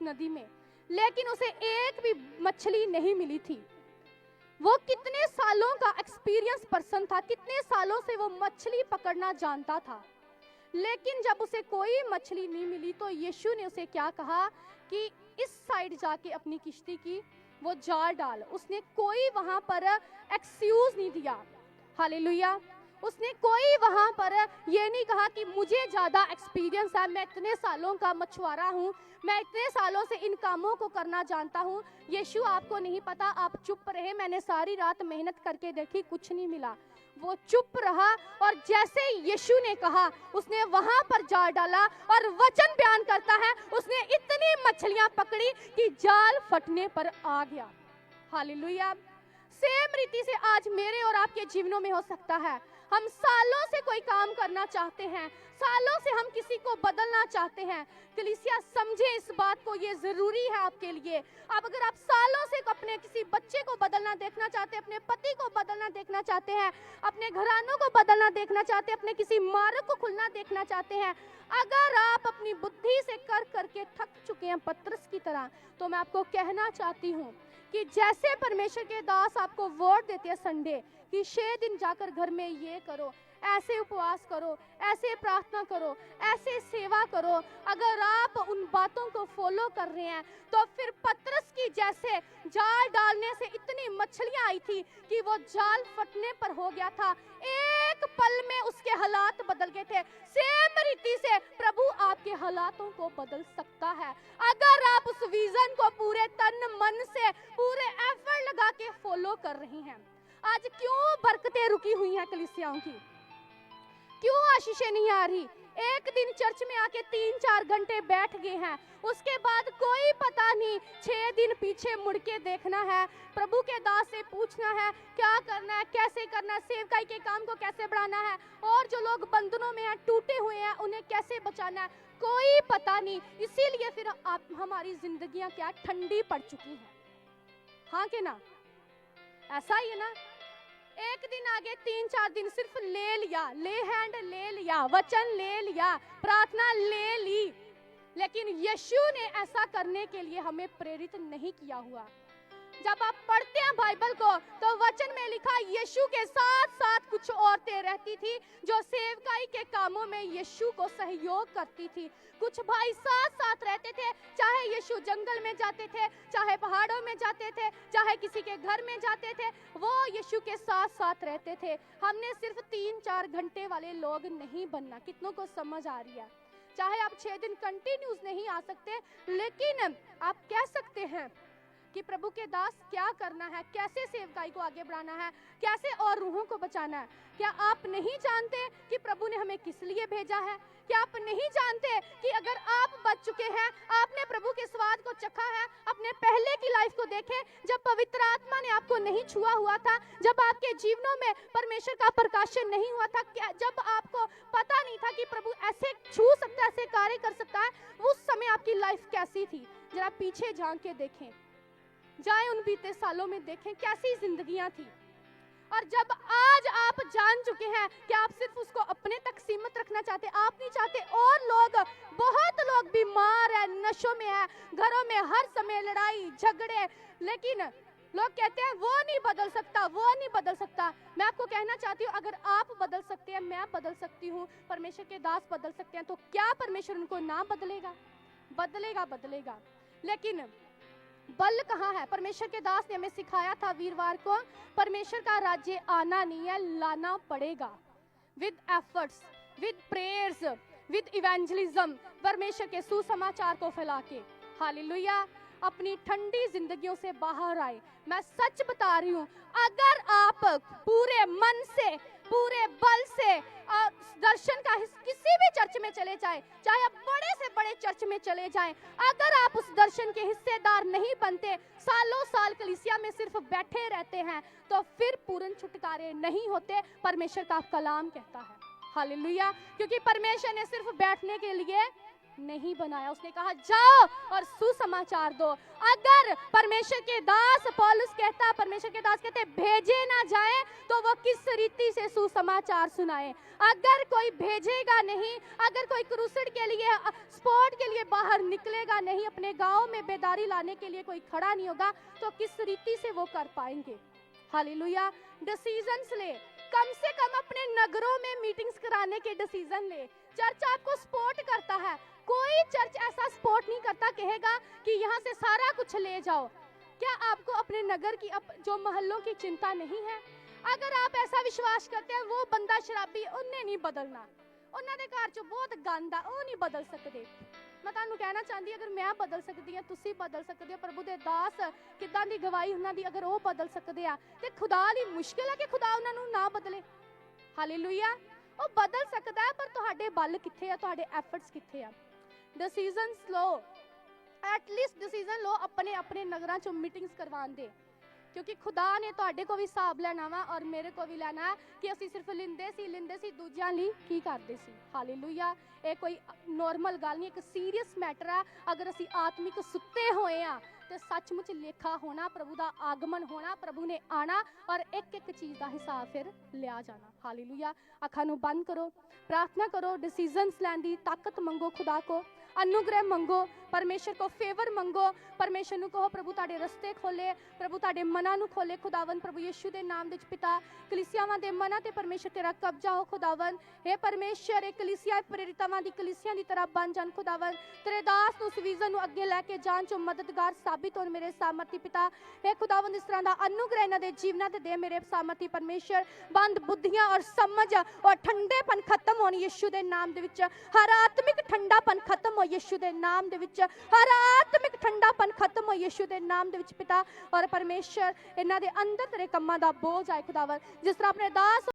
नदी में, लेकिन उसे एक भी मछली नहीं मिली थी। वो कितने सालों का एक्सपीरियंस पर्सन था, कितने सालों से वो मछली पकड़ना जानता था, लेकिन जब उसे कोई मछली नहीं मिली तो यीशु ने उसे क्या कहा कि इस साइड जाके अपनी किश्ती की वो जाल डाल। उसने कोई वहां पर एक्सक्यूज नहीं दिया। हालेलुया। उसने कोई वहां पर ये नहीं कहा कि मुझे ज्यादा एक्सपीरियंस है, मैं इतने सालों का मछुआरा हूँ, मैं इतने सालों से इन कामों को करना जानता हूँ। यीशु आपको नहीं पता, आप चुप रहे, मैंने सारी रात मेहनत करके देखी, कुछ नहीं मिला। वो चुप रहा और जैसे यीशु ने कहा उसने वहां पर जाल डाला और वचन बयान करता है उसने इतनी मछलियां पकड़ी कि जाल फटने पर आ गया। हालेलुया। सेम रीति से आज मेरे और आपके जीवनों में हो सकता है, हम सालों से कोई काम करना चाहते हैं, सालों से हम किसी को बदलना चाहते हैं। कलीसिया समझे इस बात को, ये जरूरी है आपके लिए। अब अगर आप सालों से अपने किसी बच्चे को बदलना देखना चाहते हैं, अपने पति को बदलना देखना चाहते हैं, अपने घरानों को बदलना देखना चाहते हैं, अपने किसी मार्ग को खुलना देखना चाहते हैं, अगर आप अपनी बुद्धि से कर करके थक चुके हैं पतरस की तरह, तो मैं आपको कहना चाहती हूँ कि जैसे परमेश्वर के दास आपको वर्ड देते हैं संडे कि 6 दिन जाकर घर में ये करो, ऐसे उपवास करो, ऐसे प्रार्थना करो, ऐसे सेवा करो, अगर आप उन बातों को फॉलो कर रहे हैं तो फिर पतरस की जैसे जाल डालने से इतनी मछलियां आई थी कि वो जाल फटने पर हो गया था। एक पल में उसके हालात बदल गए थे। सेम रीति से प्रभु आपके हालातों को बदल सकता है अगर आप उस विजन को पूरे तन मन से, पूरे एफर्ट लगा के फॉलो कर रहे हैं। आज क्यों बरकतें रुकी हुई हैं कलीसियाओं की, क्यों आशीषें नहीं आ रही? एक दिन चर्च में आके 3-4 घंटे बैठ गए हैं, उसके बाद कोई पता नहीं, 6 दिन पीछे मुड़ के देखना है, प्रभु के दास से पूछना है क्या करना है, कैसे करना है, सेवकाई के काम को कैसे बढ़ाना है, और जो लोग बंधनों में हैं, टूटे हुए हैं, उन्हें कैसे बचाना है, कोई पता नहीं। इसीलिए फिर आप हमारी जिंदगियां क्या ठंडी पड़ चुकी हैं। हाँ कि ना? ऐसा ही है ना? एक दिन आगे 3-4 दिन सिर्फ ले लिया, ले हैंड ले लिया, वचन ले लिया, प्रार्थना ले ली, लेकिन यीशु ने ऐसा करने के लिए हमें प्रेरित नहीं किया हुआ। जब आप पढ़ते हैं बाइबल को तो वचन में लिखा यीशु के साथ साथ कुछ औरतें रहती थी जो सेवकाई के कामों में यीशु को सहयोग करती थी। कुछ भाई साथ साथ रहते थे, चाहे यीशु जंगल में जाते थे, चाहे पहाड़ों में जाते थे, चाहे किसी के घर में जाते थे, वो यीशु के साथ साथ रहते थे। हमने सिर्फ 3-4 घंटे वाले लोग नहीं बनना। कितनों को समझ आ रही है? चाहे आप 6 दिन कंटिन्यूस नहीं आ सकते, लेकिन आप कह सकते हैं कि प्रभु के दास क्या करना है, कैसे सेवकाई को आगे बढ़ाना है, कैसे और रूहों को बचाना है। क्या आप नहीं जानते कि प्रभु ने हमें किस लिए भेजा है? क्या आप नहीं जानते कि अगर आप बच चुके हैं, आपने प्रभु के स्वाद को चखा है, अपने पहले की लाइफ को देखें, जब पवित्र आत्मा ने आपको नहीं छुआ हुआ था, जब आपके जीवनों में परमेश्वर का प्रकाशन नहीं हुआ था, जब आपको पता नहीं था कि प्रभु ऐसे छू सकता है, ऐसे कार्य कर सकता है, उस समय आपकी लाइफ कैसी थी? जरा पीछे झांक के देखें, जाएं उन बीते सालों में, देखें कैसी जिंदगियां थी। और जब आज आप जान चुके हैं कि आप सिर्फ उसको अपने तक सीमित रखना चाहते, आप नहीं चाहते और लोग, बहुत लोग बीमार है, नशों में है, घरों में हर समय लड़ाई झगड़े, लेकिन लोग कहते हैं वो नहीं बदल सकता, वो नहीं बदल सकता। मैं आपको कहना चाहती हूँ, अगर आप बदल सकते हैं, मैं बदल सकती हूँ, परमेश्वर के दास बदल सकते हैं, तो क्या परमेश्वर उनको ना बदलेगा? बदलेगा, बदलेगा। लेकिन बल कहाँ है? परमेश्वर के दास ने हमें सिखाया था वीरवार को, परमेश्वर का राज्य आना नहीं है, लाना पड़ेगा। With efforts, with prayers, with evangelism, परमेश्वर के सुसमाचार को फैला के। हालेलुया। अपनी ठंडी जिंदगियों से बाहर आए। मैं सच बता रही हूँ, अगर आप पूरे मन से, पूरे बल से दर्शन का किसी भी चर्च में चले जाएं, चाहे आप बड़े से बड़े चर्च में चले जाएं, अगर आप उस दर्शन के हिस्सेदार नहीं बनते, सालों साल कलीसिया में सिर्फ बैठे रहते हैं, तो फिर पूर्ण छुटकारे नहीं होते। परमेश्वर का कलाम कहता है। हालेलुया। क्योंकि परमेश्वर ने सिर्फ बैठने के लिए नहीं बनाया, उसने कहा जाओ और सुसमाचार सुसमाचार दो। अगर परमेश्वर के दास पौलुस कहता, परमेश्वर के दास कहते भेजे ना जाए तो वो किस रीति से सुसमाचार सुनाए। अगर कोई भेजेगा नहीं, अगर कोई क्रूसेड के लिए, स्पोर्ट के लिए बाहर निकलेगा नहीं, अपने गांव में बेदारी लाने के लिए कोई खड़ा नहीं होगा, तो किस रीति से वो कर पाएंगे। हालेलुया। डिसीजंस ले, कम से कम अपने नगरों में मीटिंग्स कराने के डिसीजन ले। चर्च आपको सपोर्ट करता है, कोई चर्च ऐसा सपोर्ट नहीं करता कहेगा कि यहाँ से सारा कुछ ले जाओ। क्या आपको अपने नगर की, जो मोहल्लों की चिंता नहीं है? अगर आप ऐसा विश्वास करते हैं वो बंदा शराबी, उन्हें नहीं बदलना, उन्होंने घर च बहुत गंद आ, वो नहीं बदल सकते। मैं ਤੁਹਾਨੂੰ ਕਹਿਣਾ ਚਾਹੁੰਦੀ, ਅਗਰ ਮੈਂ ਬਦਲ ਸਕਦੀ ਹਾਂ, ਤੁਸੀਂ ਬਦਲ ਸਕਦੇ ਹੋ। ਪ੍ਰਭੂ ਦੇ ਦਾਸ ਕਿਦਾਂ ਦੀ ਗਵਾਹੀ ਉਹਨਾਂ ਦੀ, ਅਗਰ ਉਹ ਬਦਲ ਸਕਦੇ ਆ ਤੇ ਖੁਦਾ ਲਈ ਮੁਸ਼ਕਿਲ ਹੈ ਕਿ ਖੁਦਾ ਉਹਨਾਂ ਨੂੰ ਨਾ ਬਦਲੇ। ਹਾਲੇਲੂਇਆ। ਉਹ ਬਦਲ ਸਕਦਾ ਹੈ, ਪਰ ਤੁਹਾਡੇ ਬਲ ਕਿੱਥੇ ਆ, ਤੁਹਾਡੇ ਐਫਰਟਸ ਕਿੱਥੇ ਆ। ਡਿਸੀਜਨਸ ਲਓ, ਐਟਲੀਸਟ ਡਿਸੀਜਨ ਲਓ ਆਪਣੇ ਆਪਣੇ ਨਗਰਾਂ ਚੋਂ ਮੀਟਿੰਗਸ ਕਰਵਾਉਣ ਦੇ, क्योंकि खुदा ने तुहाडे को भी हिसाब लेना वा और मेरे को भी लेना है कि असी सिर्फ लिंदे सी दूजियां लई की करदे सी। हालेलुया। ये कोई नॉर्मल गल नहीं, एक सीरीयस मैटर है। अगर असी आत्मिक सुत्ते होए आ तो सचमुच लेखा होना, प्रभु का आगमन होना, प्रभु ने आना और एक एक चीज़ का हिसाब फिर लिया जाना। हालेलुया। अखां नूं बंद करो, प्रार्थना करो, डिसीजनस लैण दी ताकत मंगो, खुदा को अनुग्रह मंगो, परमेश्वर को फेवर मंगो। परमेश्वर नूं कहो प्रभु तुहाडे रस्ते खोले, प्रभु तुहाडे मनां नूं खोले। खुदावन प्रभु यीशु दे नाम दे विच पिता, कलीसियावां दे मनां ते परमेश्वर तेरा कब्जा हो। खुदावन हे परमेश्वर, एक कलीसिया प्रेरितावां दी कलीसिया दी तरह बन जान। खुदावन तेरे दास नूं इस विजन नूं अगे लैके जान चो मददगार साबित होण मेरे सामर्थी पिता। हे खुदावन इस तरह दा अनुग्रह इन्हां दे जीवनां ते दे मेरे सामर्थी परमेश्वर। बंद बुद्धियां और समझ और ठंडेपन खत्म होण यीशु दे नाम दे विच। हर आत्मिक ठंडापन खत्म हो यीशु दे नाम दे विच। हर आत्मिक ठंडापन खत्म हो यीशु दे नाम दे विच पिता। और परमेश्वर इन्हां दे अंदर तेरे कम्मां दा बोझ आए खुदावन, जिस तरह अपने दास